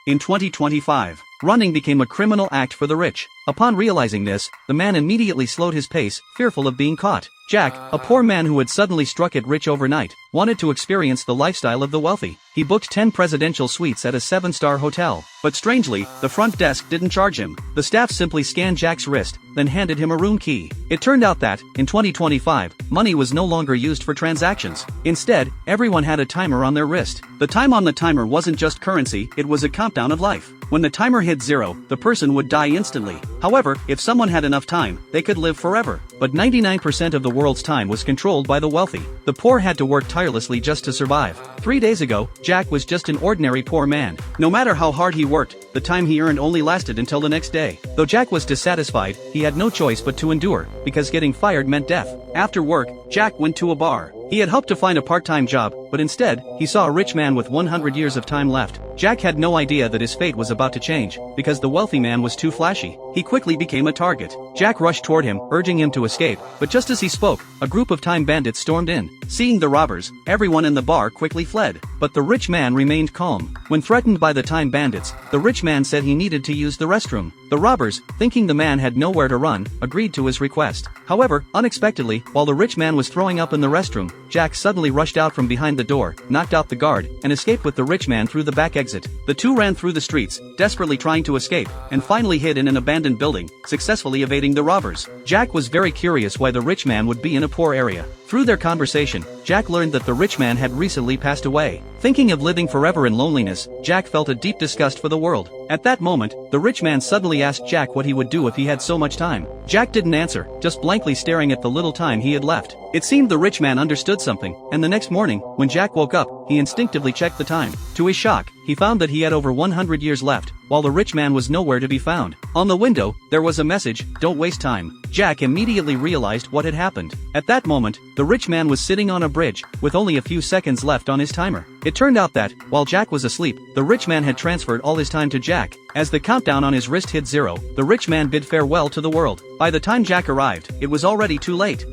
In 2025, running became a criminal act for the rich. Upon realizing this, the man immediately slowed his pace, fearful of being caught. Jack, a poor man who had suddenly struck it rich overnight, wanted to experience the lifestyle of the wealthy. He booked 10 presidential suites at a 7-star hotel. But strangely, the front desk didn't charge him. The staff simply scanned Jack's wrist, then handed him a room key. It turned out that, in 2025, money was no longer used for transactions. Instead, everyone had a timer on their wrist. The time on the timer wasn't just currency, it was a countdown of life. When the timer hit 0, the person would die instantly. However, if someone had enough time, they could live forever. But 99% of the world's time was controlled by the wealthy. The poor had to work tirelessly just to survive. 3 days ago, Jack was just an ordinary poor man. No matter how hard he worked, the time he earned only lasted until the next day. Though Jack was dissatisfied, he had no choice but to endure, because getting fired meant death. After work, Jack went to a bar. He had hoped to find a part-time job, but instead, he saw a rich man with 100 years of time left. Jack had no idea that his fate was about to change, because the wealthy man was too flashy. He quickly became a target. Jack rushed toward him, urging him to escape, but just as he spoke, a group of time bandits stormed in. Seeing the robbers, everyone in the bar quickly fled. But the rich man remained calm. When threatened by the time bandits, the rich man said he needed to use the restroom. The robbers, thinking the man had nowhere to run, agreed to his request. However, unexpectedly, while the rich man was throwing up in the restroom, Jack suddenly rushed out from behind the door, knocked out the guard, and escaped with the rich man through the back exit. The two ran through the streets, desperately trying to escape, and finally hid in an abandoned building, successfully evading the robbers. Jack was very curious why the rich man would be in a poor area. Through their conversation, Jack learned that the rich man had recently passed away. Thinking of living forever in loneliness, Jack felt a deep disgust for the world. At that moment, the rich man suddenly asked Jack what he would do if he had so much time. Jack didn't answer, just blankly staring at the little time he had left. It seemed the rich man understood something, and the next morning, when Jack woke up, he instinctively checked the time. To his shock, he found that he had over 100 years left, while the rich man was nowhere to be found. On the window, there was a message, "Don't waste time." Jack immediately realized what had happened. At that moment, the rich man was sitting on a bridge, with only a few seconds left on his timer. It turned out that, while Jack was asleep, the rich man had transferred all his time to Jack. As the countdown on his wrist hit 0, the rich man bid farewell to the world. By the time Jack arrived, it was already too late.